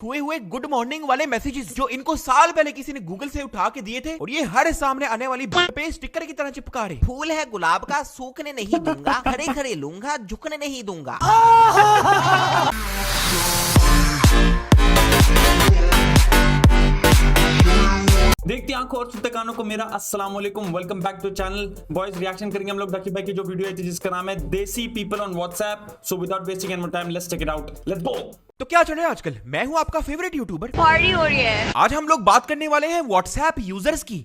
हुए हुए good morning वाले मैसेजेस जो इनको साल पहले किसी ने गूगल से उठा के दिए थे और ये हर सामने आने वाली पे स्टिकर की तरह चिपका रहे। फूल है गुलाब का, सूखने नहीं दूंगा, खड़े खड़े लूंगा, झुकने नहीं दूंगा। देखते आंखों और सुनते कानों को मेरा अस्सलाम वालेकुम, welcome back to channel boys. Reaction करेंगे हम लोग डकी भाई की जो वीडियो है जिसका नाम है desi people on WhatsApp. So without wasting any more time let's check it out, let's go. तो क्या चल रहा है आजकल? मैं हूं आपका फेवरेट यूट्यूबर। पार्टी हो रही है। आज हम लोग बात करने वाले हैं व्हाट्सएप यूजर्स की।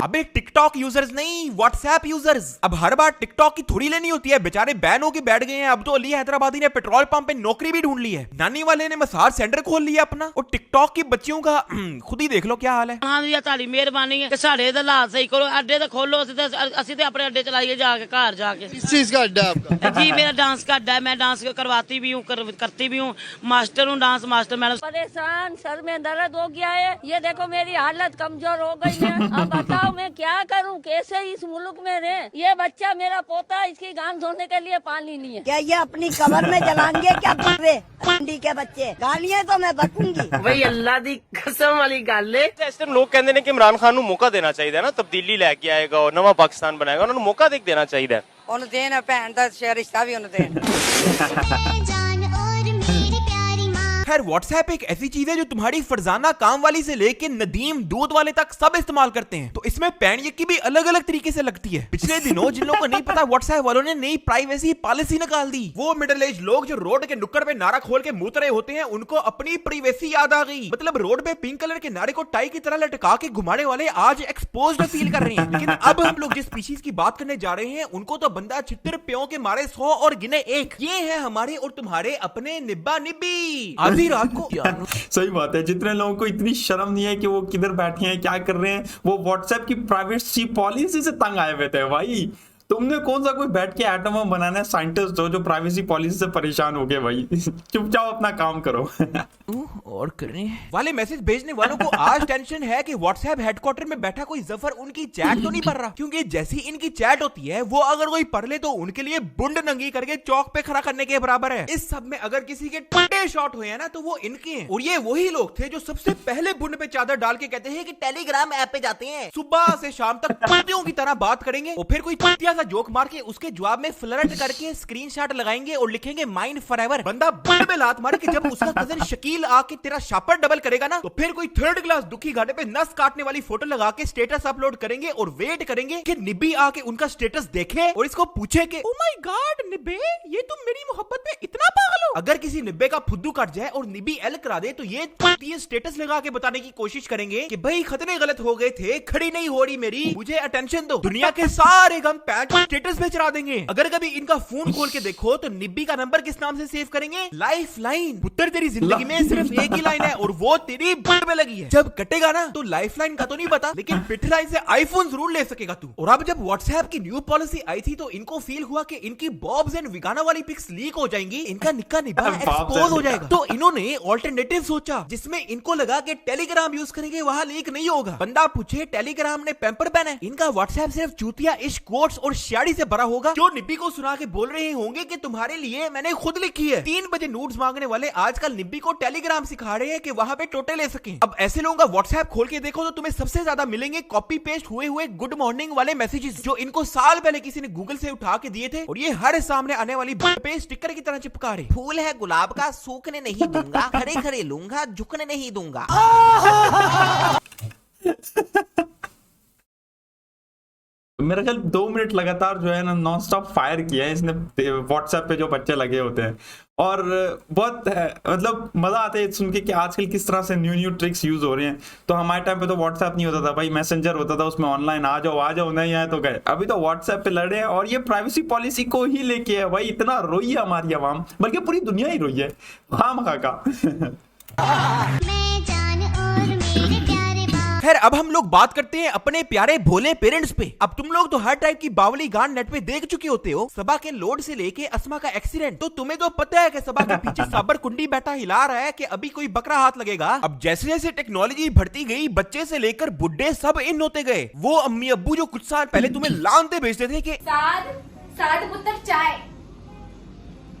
अबे टिकटॉक यूजर्स नहीं, व्हाट्सएप यूजर्स। अब हर बार टिकटॉक की थोड़ी लेनी होती है, बेचारे बैन होके बैठ गए हैं। अब तो अली हैदराबादी ने पेट्रोल पंप पे नौकरी भी ढूंढ ली है, नानी वाले ने मसाज सेंटर खोल लिया अपना, और टिकटॉक की बच्चियों का खुद ही देख लो क्या हाल है। हाँ जी, तारी मेहरबानी है कि साढ़े हालात सही करो, अड्डे तो खोलो, असि तो अपने अड्डे चलाइए जाके घर जाके। किस चीज का अड्डा आपका? जी मेरा डांस का अड्डा है, मैं डांस करवाती भी हूँ, करती भी हूँ, मास्टर हूँ, डांस मास्टर। मैडम परेशान, सर में दर्द हो गया है, ये देखो मेरी हालत कमजोर हो गई है। अब बताओ मैं क्या करूँ, कैसे इस मुल्क में रहे। ये बच्चा मेरा पोता, इसकी गान धोने के लिए पानी नहीं है। क्या ये अपनी कमर में जलाएंगे क्या दूसरे अंडी के बच्चे? गालियाँ तो मैं बकूंगी। भाई अल्लाह दी कसम वाली गल है। इस टाइम लोग कहते हैं कि इमरान खान ਨੂੰ मौका देना चाहिए ना, तब्दीली लेके आएगा और नवा पाकिस्तान बनाएगा, उन्होंने मौका देना चाहिए। ਉਹਨੂੰ ਦੇਣ ਭੈਣ ਦਾ ਰਿਸ਼ਤਾ ਵੀ ਉਹਨੂੰ ਦੇਣ। खैर व्हाट्सएप एक ऐसी चीज है जो तुम्हारी फरजाना काम वाली से लेके नदीम दूध वाले तक सब इस्तेमाल करते हैं। तो इसमें पैन यक्की भी अलग अलग तरीके से लगती है। पिछले दिनों जिन लोगों को नहीं पता, व्हाट्सएप वालों ने नई प्राइवेसी पॉलिसी निकाल दी। वो मिडिल एज लोग जो रोड के नुक्कड़ पे नारा खोल के मुंह रहे होते हैं, उनको अपनी प्राइवेसी याद आ गई। मतलब रोड पे पिंक कलर के नारे को टाई की तरह लटका के घुमाने वाले आज एक्सपोज्ड फील कर रहे हैं। लेकिन अब हम लोग जिस स्पीशीज की बात करने जा रहे हैं, उनको तो बंदा छितर प्यों के मारे 100 और गिने 1। ये है हमारे और तुम्हारे अपने निब्बा निब्बी। आधी रात को सही बात है, जितने लोगों को इतनी शर्म नहीं है कि वो किधर बैठे हैं, क्या कर रहे हैं, वो व्हाट्सएप की प्राइवेसी पॉलिसी से तंग आए हुए थे। भाई तुमने कौन सा कोई बैठ के एटम बम बनाना है? साइंटिस्ट हो जो प्राइवेसी पॉलिसी से परेशान हो गए। भाई चुपचाप अपना काम करो। और करने वाले मैसेज भेजने वालों को आज टेंशन है कि व्हाट्सएप हेडक्वार्टर में बैठा कोई जफर उनकी चैट तो नहीं पढ़ रहा, क्योंकि जैसी इनकी चैट होती है वो अगर कोई पढ़ ले तो उनके लिए बुंड नंगी करके चौक पे खड़ा करने के बराबर है। इस सब में अगर किसी के टट्टे शॉट हुए हैं ना, तो वो इनके हैं। और ये वही लोग थे जो सबसे पहले बुंड पे चादर डाल के कहते हैं कि टेलीग्राम ऐप पे जाते हैं, सुबह से शाम तक पतियों की तरह बात करेंगे, और फिर कोई सा जोक मार के उसके जवाब में फ्लर्ट करके स्क्रीनशॉट लगाएंगे और लिखेंगे माइंड फॉरएवर। बंदा बुंड में लात मारे कि जब उसका कजन शकील आके तेरा शापर डबल करेगा ना, तो फिर कोई थर्ड क्लास दुखी घाटे पे नस काटने वाली फोटो लगा के स्टेटस अपलोड करेंगे और वेट करेंगे कि निब्बी आके उनका स्टेटस देखे और इसको पूछे कि ओ माय गॉड निब्बे, ये तुम मेरी मोहब्बत में इतना पागल हो। अगर किसी निब्बे का फुद्दू कट जाए और निब्बी एल करा दे, तो ये स्टेटस लगा के बताने की कोशिश करेंगे कि भाई खतने गलत हो गए थे, खड़ी नहीं हो रही मेरी, मुझे अटेंशन दो। दुनिया के सारे गम पैच स्टेटस पे चढ़ा देंगे। अगर कभी इनका फोन खोल के देखो तो निब्बी का नंबर किस नाम से सेव करेंगे? Life line. पुत्र तेरी जिंदगी में सिर्फ एक ही लाइन है और वो तेरी बुंड में लगी है। जब कटेगा ना तो लाइफ लाइन का तो नहीं पता, लेकिन पिठ लाइन से आईफोन जरूर ले सकेगा तू। और अब जब व्हाट्सएप की न्यू पॉलिसी आई थी तो इनको फील हुआ कि इनकी बॉब्स एंड विगाना वाली पिक्स लीक हो जाएंगी, इनका निक्का निभा एक्सपोज हो जाएगा। तो इन्होंने ऑल्टरनेटिव सोचा, जिसमें इनको लगा कि टेलीग्राम यूज करेंगे वहां लीक नहीं होगा। बंदा पूछे टेलीग्राम ने पैम्पर बैन है, इनका व्हाट्सएप सिर्फ चूतिया इश्क कोट्स और शाड़ी से भरा होगा, जो निब्बी को सुना के बोल रहे होंगे कि तुम्हारे लिए मैंने खुद लिखी है। 3 बजे नोट्स मांगने वाले आजकल निब्बी को टेलीग्राम सिखा रहे हैं कि वहां पे टोटे ले सके। अब ऐसे लोगों का व्हाट्सएप खोल के देखो तो तुम्हें सबसे ज्यादा मिलेंगे कॉपी पेस्ट हुए हुए गुड मॉर्निंग वाले मैसेजेस जो इनको साल पहले किसी ने गूगल से उठा के दिए थे, और ये हर सामने आने वाली पे स्टिकर की तरह चिपका रहे। फूल है गुलाब का, सूखने नहीं दूंगा, खड़े खड़े लूंगा, झुकने नहीं दूंगा। मेरा ख्याल 2 मिनट लगातार जो है ना नॉन स्टॉप फायर किया है इसने व्हाट्सएप पे जो बच्चे लगे होते हैं, और बहुत मतलब मजा आता है सुन के कि आजकल किस तरह से न्यू ट्रिक्स यूज हो रहे हैं। तो हमारे टाइम पे तो व्हाट्सएप नहीं होता था भाई, मैसेंजर होता था, उसमें ऑनलाइन आ जाओ नहीं आए तो गए। अभी तो व्हाट्सएप पे लड़े हैं और ये प्राइवेसी पॉलिसी को ही लेके है। भाई इतना रोई है हमारी आवाम, बल्कि पूरी दुनिया ही रोई है खामखा का। खैर अब हम लोग बात करते हैं अपने प्यारे भोले पेरेंट्स पे। अब तुम लोग तो हर टाइप की बावली गान नेट पे देख चुके होते हो, सबा के लोड से लेके अस्मा का एक्सीडेंट। तो तुम्हें तो पता है कि सबा के पीछे साबर कुंडी बैठा हिला रहा है कि अभी कोई बकरा हाथ लगेगा। अब जैसे जैसे टेक्नोलॉजी बढ़ती गई, बच्चे से लेकर बुड्ढे सब इन होते गए। वो अम्मी अब्बू जो कुछ साल पहले तुम्हें लानते भेजते थे कि साध पुत्र चाय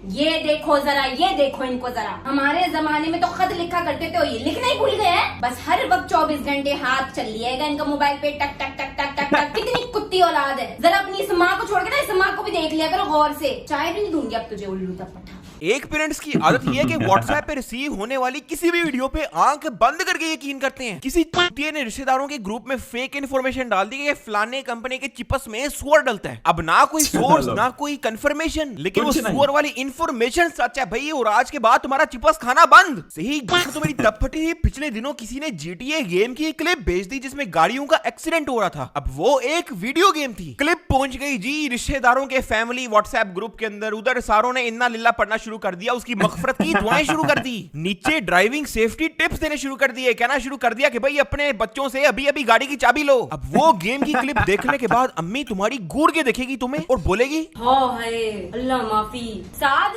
ये देखो जरा, ये देखो इनको जरा। हमारे जमाने में तो खत लिखा करते थे, ये लिखना ही भूल गए हैं। बस हर वक्त 24 घंटे हाथ चल लिएगा इनका मोबाइल पे, टक टक टक टक टक टक। कितनी कुत्ती औलाद है। जरा अपनी इस माँ को छोड़ के ना इस माँ को भी देख लिया करो गौर से। चाय भी नहीं दूंगी अब तुझे, उल्लू तपट्टा। एक पेरेंट्स की आदत ये है कि व्हाट्सएप पे रिसीव होने वाली किसी भी वीडियो पे आंख बंद करके यकीन करते हैं। किसी चूतिए ने रिश्तेदारों के ग्रुप में फेक इन्फॉर्मेशन डाल दी कि फलाने कंपनी के चिपस में सुअर डलता है। अब ना कोई सोर्स ना कोई कंफर्मेशन, लेकिन वो सुअर वाली इन्फॉर्मेशन सच है भाई, और आज के बाद तुम्हारा चिपस खाना बंद। सही तो मेरी तब फटी थी। पिछले दिनों किसी ने GTA गेम की एक क्लिप भेज दी जिसमें गाड़ियों का एक्सीडेंट हो रहा था। अब वो एक वीडियो गेम थी। क्लिप पहुंच गई जी रिश्तेदारों के फैमिली व्हाट्सएप ग्रुप के अंदर। उधर सारों ने इन्ना लिल्ला पढ़ना शुरू कर दिया, उसकी मगफरत की दुआएं शुरू कर दी। नीचे ड्राइविंग सेफ्टी टिप्स देने शुरू कर दिए, कहना शुरू कर दिया कि भाई अपने बच्चों से अभी अभी गाड़ी की चाबी लो। अब वो गेम की क्लिप देखने के बाद अम्मी तुम्हारी घूर के देखेगी तुम्हें और बोलेगी, अल्लाह माफी। साद,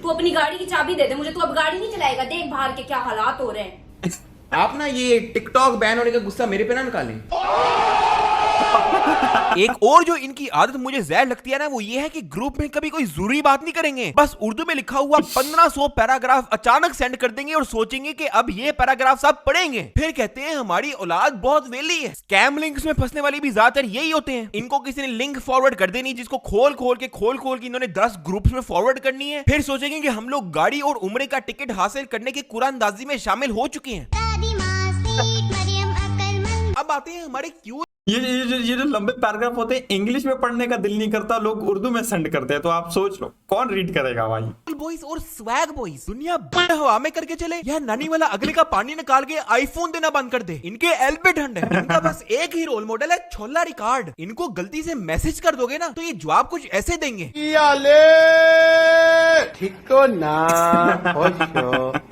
तू अपनी गाड़ी की चाबी दे दे मुझे, तू अब गाड़ी नहीं चलाएगा। देख बाहर के क्या हालात हो रहे हैं। आप ना ये टिकटॉक बैन होने का गुस्सा मेरे पे ना निकालें। एक और जो इनकी आदत मुझे जहर लगती है ना, वो ये है कि ग्रुप में कभी कोई जरूरी बात नहीं करेंगे। बस उर्दू में लिखा हुआ 1500 पैराग्राफ अचानक सेंड कर देंगे और सोचेंगे कि अब ये पैराग्राफ सब पढ़ेंगे। फिर कहते हैं हमारी औलाद बहुत वेली है। स्कैम लिंक्स में फंसने वाली भी ज्यादातर यही होते हैं। इनको किसी ने लिंक फॉरवर्ड कर देनी, जिसको खोल खोल के इन्होंने 10 ग्रुप्स में फॉरवर्ड करनी है। फिर सोचेंगे कि हम लोग गाड़ी और उम्रे का टिकट हासिल करने की कुरानदाजी में शामिल हो चुके हैं। अब आते हैं हमारे क्यों ये जो लंबे पैराग्राफ होते हैं इंग्लिश में पढ़ने का दिल नहीं करता, लोग उर्दू में सेंड करते हैं। तो आप सोच लो कौन रीड करेगा भाई। बॉयज और स्वैग बॉयज दुनिया बड़ हवा में करके चले, या नानी वाला अगले का पानी निकाल के आईफोन देना बंद कर दे। इनके एल पे ठंड है। इनका बस एक ही रोल मॉडल है, छोला रिकॉर्ड। इनको गलती से मैसेज कर दोगे ना तो ये जवाब कुछ ऐसे देंगे, ठीक तो ना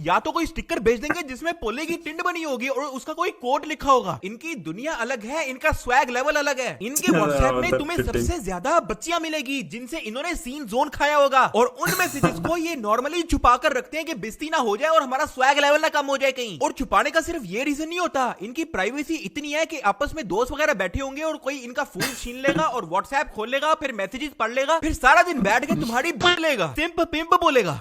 या तो कोई स्टिकर भेज देंगे जिसमें पोले की टिंड बनी होगी और उसका कोई कोड लिखा होगा। इनकी दुनिया अलग है, इनका स्वैग लेवल अलग है। इनके व्हाट्सएप में तुम्हें सबसे ज्यादा बच्चियां मिलेगी जिनसे इन्होंने सीन जोन खाया होगा, और उन मैसेजेस को ये नॉर्मली छुपा कर रखते हैं कि बेइज्जती ना हो जाए और हमारा स्वैग लेवल ना कम हो जाए कहीं। और छुपाने का सिर्फ ये रीजन नहीं होता, इनकी प्राइवेसी इतनी है कि आपस में दोस्त वगैरह बैठे होंगे और कोई इनका फोन छीन लेगा और व्हाट्सएप खोल लेगा, फिर मैसेजेस पढ़ लेगा, फिर सारा दिन बैठ के तुम्हारी बोलेगा, सिंप पिंप बोलेगा,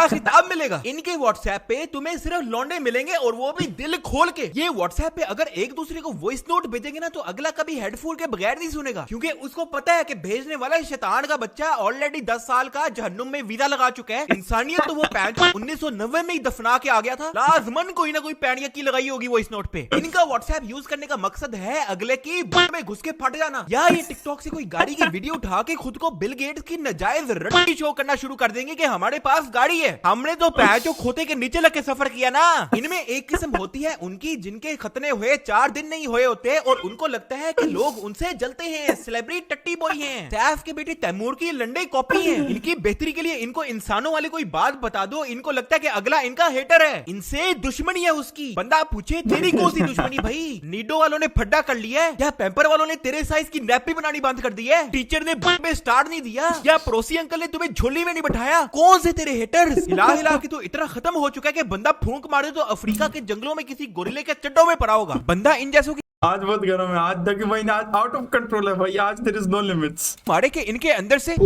खिताब मिलेगा। इनके व्हाट्सएप पे तुम्हें सिर्फ लौंडे मिलेंगे और वो भी दिल खोल के। ये व्हाट्सएप पे अगर एक दूसरे को वॉइस नोट भेजेंगे ना तो अगला कभी हेडफोन के बगैर नहीं सुनेगा, क्योंकि उसको पता है कि भेजने वाला शैतान का बच्चा ऑलरेडी 10 साल का जहन्नुम में वीजा लगा चुका है। इंसानियत तो वो 1990 में ही दफना के आ गया था। लाजमन कोई ना कोई पैनिया की लगाई होगी वॉइस नोट पे। इनका व्हाट्सएप यूज करने का मकसद है अगले की बुक में घुस के फट जाना, या ये टिकटॉक से कोई गाड़ी की वीडियो उठा के खुद को बिल गेट्स की नाजायज रट्टी शो करना शुरू कर देंगे कि हमारे पास गाड़ी है। हमने तो पैचो खोते के नीचे लग के सफर किया ना। इनमें एक किस्म होती है उनकी जिनके खतने हुए 4 दिन नहीं हुए होते और उनको लगता है कि लोग उनसे जलते हैं, सेलिब्रिटी टट्टी बॉय हैं, सैफ के बेटे तैमूर की लंडे कॉपी हैं। इनकी बेहतरी के लिए इनको इंसानों वाली कोई बात बता दो, इनको लगता है कि अगला इनका हेटर है, इनसे दुश्मनी है उसकी। बंदा पूछे तेरी कौन सी दुश्मनी भाई? नीडो वालों ने फड्डा कर लिया है, या पैम्पर वालों ने तेरे साइज की नैपी बनानी बंद कर दी है, टीचर ने बुक में स्टार नहीं दिया, या पड़ोसी अंकल ने तुम्हें झोली में नहीं बैठाया? कौन से तेरे हेटर्स? हिला हिला के तो इतना खत्म हो चुका है कि बंदा फूंक मारे तो अफ्रीका के जंगलों में किसी गोरिल्ले के चड्डों में पड़ा होगा। बंदा इन जैसों की आज बहुत गर्म है, आज तक भाई आज आउट ऑफ कंट्रोल है भाई, आज देयर इज नो लिमिट्स। मारे के इनके अंदर से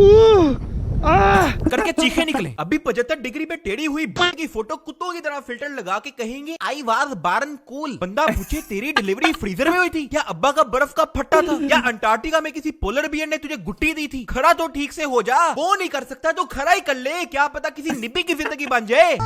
करके चीखे निकले। अभी 75 डिग्री पे टेढ़ी हुई की फोटो कुत्तों की तरह फिल्टर लगा के कहेंगे आई वाज बारन कूल। बंदा पूछे तेरी डिलीवरी फ्रीजर में हुई थी, या अब्बा का बर्फ का फट्टा था, या अंटार्कटिका में किसी पोलर बियर ने तुझे गुट्टी दी थी? खड़ा तो ठीक से हो जा, वो नहीं कर सकता तो खड़ा ही कर ले, क्या पता किसी निपी की जिंदगी बन जाए।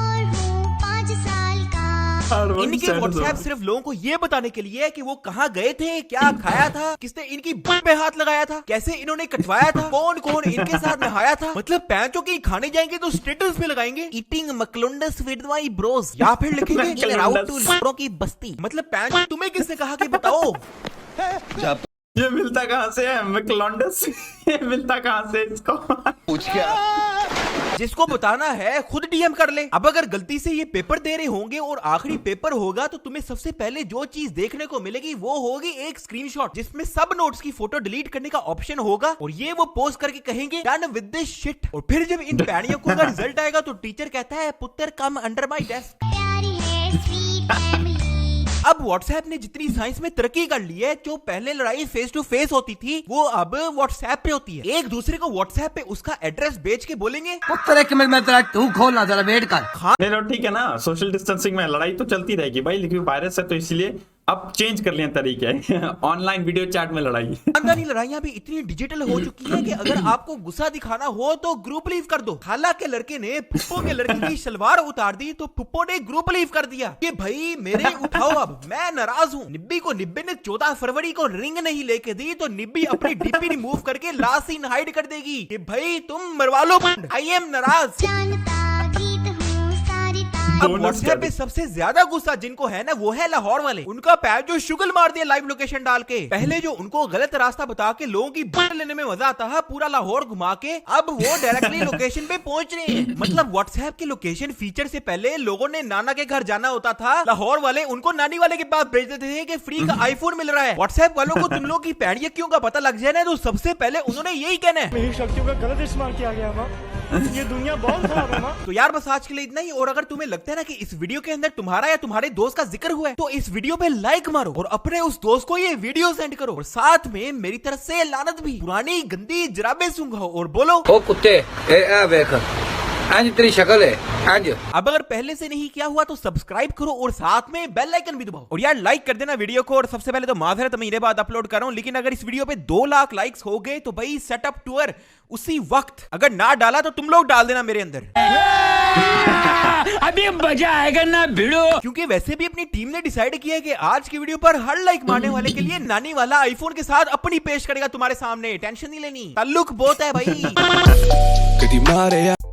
इनके व्हाट्सएप सिर्फ लोगों को ये बताने के लिए कि वो कहाँ गए थे, क्या खाया था, किसने इनकी बुक पे हाथ लगाया था, कैसे इन्होंने कटवाया था, कौन कौन इनके साथ नहाया था। मतलब पैंचों की खाने जाएंगे तो स्टेटस पे लगाएंगे ईटिंग मकलुंडस विद माय ब्रोस, या फिर लिखेंगे इन राउट टू लौंडों की बस्ती। मतलब पैंच तुम्हें किसने कहा कि बताओ ये मिलता कहाँ से है मैकलॉन्डस? ये मिलता कहाँ से इसको? पूछ क्या? जिसको बताना है खुद डीएम कर ले। अब अगर गलती से ये पेपर दे रहे होंगे और आखिरी पेपर होगा तो तुम्हें सबसे पहले जो चीज देखने को मिलेगी वो होगी एक स्क्रीनशॉट जिसमें सब नोट्स की फोटो डिलीट करने का ऑप्शन होगा, और ये वो पोस्ट करके कहेंगे डन विद दिस शिट। और फिर जब इन पैनियों को अगर रिजल्ट आएगा तो टीचर कहता है पुत्र कम अंडर माय डेस्क। अब व्हाट्सएप ने जितनी साइंस में तरक्की कर ली है, जो पहले लड़ाई फेस टू फेस होती थी वो अब व्हाट्सएप पे होती है। एक दूसरे को व्हाट्सएप पे उसका एड्रेस बेच के बोलेंगे तू खोलना जरा वेट कर। नहीं लो ठीक है ना, सोशल डिस्टेंसिंग में लड़ाई तो चलती रहेगी भाई, लेकिन वायरस है तो इसलिए अब चेंज कर लिए तरीके ऑनलाइन वीडियो चैट में लड़ाई। खानदानी लड़ाइयाँ भी इतनी डिजिटल हो चुकी है कि अगर आपको गुस्सा दिखाना हो तो ग्रुप लीव कर दो। खाला के लड़के ने फुप्पो के लड़के की सलवार उतार दी तो फुप्पो ने ग्रुप लीव कर दिया कि भाई मेरे उठाओ, अब मैं नाराज हूँ। निब्बी को निब्बे ने 14 फरवरी को रिंग नहीं लेके दी तो निब्बी अपनी डीपी रिमूव करके लास्ट सीन हाइड कर देगी कि भाई तुम मरवा लो, आई एम नाराज। अब व्हाट्सएप पे सबसे ज्यादा गुस्सा जिनको है ना वो है लाहौर वाले। उनका पैर जो शुगल मार दिया लाइव लोकेशन डाल के। पहले जो उनको गलत रास्ता बता के लोगों की बट लेने में मजा आता है पूरा लाहौर घुमा के, अब वो डायरेक्टली लोकेशन पे पहुंच रहे हैं। मतलब व्हाट्सएप के लोकेशन फीचर से पहले लोगों ने नाना के घर जाना होता था, लाहौर वाले उनको नानी वाले के पास भेज देते थे कि फ्री का आईफोन मिल रहा है। व्हाट्सएप वालों को तुम लोग की पैड़ियों का पता लग जाए ना तो सबसे पहले उन्होंने यही कहना है मेरी शक्तियों का गलत इस्तेमाल किया गया माँ, ये दुनिया बहुत खराब है माँ। तो यार बस आज के लिए इतना ही। और अगर तुम्हें लगता है ना कि इस वीडियो के अंदर तुम्हारा या तुम्हारे दोस्त का जिक्र हुआ है तो इस वीडियो पे लाइक मारो और अपने उस दोस्त को ये वीडियो सेंड करो। और साथ में मेरी तरफ से लानत भी, पुरानी गंदी जराबें सूंघो और बोलो ओ कुत्ते आज तेरी शक्ल है आज। अब अगर पहले से नहीं किया हुआ तो सब्सक्राइब करो और साथ में बेल आइकन भी दबाओ। और यार लाइक कर देना वीडियो को। और सबसे पहले तो माजरत महीने बाद अपलोड कर रहा हूं, लेकिन अगर इस वीडियो पे 2 लाख लाइक्स हो गए तो भाई सेटअप टूर उसी वक्त, अगर ना डाला तो तुम लोग डाल देना मेरे अंदर। अभी मजा आएगा ना भिड़ो। क्योंकि वैसे भी अपनी टीम ने डिसाइड किया है कि आज की वीडियो पर हर लाइक मारने वाले के लिए नानी वाला आईफोन के साथ अपनी पेश करेगा तुम्हारे सामने। टेंशन नहीं लेनी, ताल्लुक बहुत है भाई।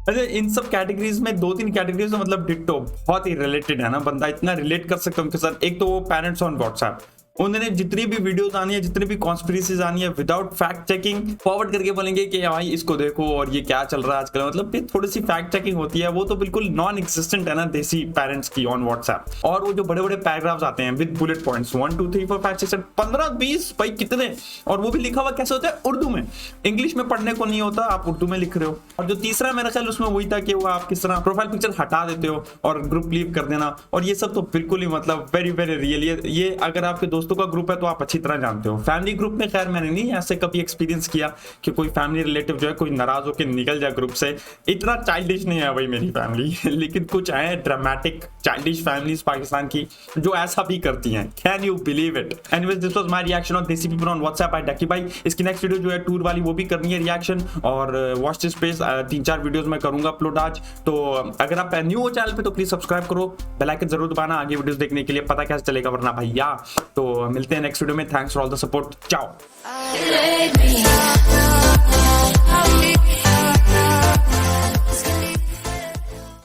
अरे इन सब कैटेगरीज में 2-3 कैटेगरीज में मतलब डिट्टो बहुत ही रिलेटेड है ना, बंदा इतना रिलेट कर सकता है उनके साथ। एक तो वो पेरेंट्स ऑन व्हाट्सएप, उन्होंने जितनी भी वीडियोस आनी है, जितनी भी कॉन्स्पिरेसीज आनी है, विदाउट फैक्ट चेकिंग फॉरवर्ड करके बोलेंगे कि भाई इसको देखो और ये क्या चल रहा है आजकल। मतलब थोड़ी सी फैक्ट चेकिंग होती है, वो तो बिल्कुल नॉन एग्जिस्टेंट है ना देसी पेरेंट्स की ऑन व्हाट्सएप। और वो जो बड़े बड़े पैराग्राफ्स आते हैं विद बुलेट पॉइंट्स 1 2 3 4 5 6 7 15 20 भाई कितने, और वो भी लिखा हुआ कैसे होता है उर्दू में। इंग्लिश में पढ़ने को नहीं होता, आप उर्दू में लिख रहे हो। और जो तीसरा मेरा ख्याल उसमें वही था कि वो आप किस तरह प्रोफाइल पिक्चर हटा देते हो और ग्रुप लीव कर देना। और ये सब तो बिल्कुल ही मतलब वेरी वेरी रियल। ये अगर आपके दोस्तों का ग्रुप है तो आप अच्छी तरह जानते हो। फैमिली ग्रुप में खैर मैंने नहीं ऐसे कभी एक्सपीरियंस किया कि कोई फैमिली रिलेटिव जो है कोई नाराज होकर निकल जाए ग्रुप से। इतना चाइल्डिश नहीं है भाई मेरी फैमिली लेकिन कुछ है ड्रामेटिक चाइल्डिश फैमिलीज पाकिस्तान की जो ऐसा भी करती हैं। Can you believe it? Anyways this was my reaction on देसी पीपल ऑन व्हाट्सएप बाय डकी भाई। इसकी नेक्स्ट वीडियो जो है टूर वाली वो भी करनी है रिएक्शन, और वॉच दिस स्पेस 3-4 वीडियोस मैं करूंगा अपलोड आज। तो अगर आप न्यू हो चैनल पे तो प्लीज सब्सक्राइब करो, बेल आइकन जरूर दबाना आगे वीडियोस देखने के लिए, पता कैसे चलेगा वरना भैया। तो मिलते हैं नेक्स्ट वीडियो में। Thanks for all the support, ciao।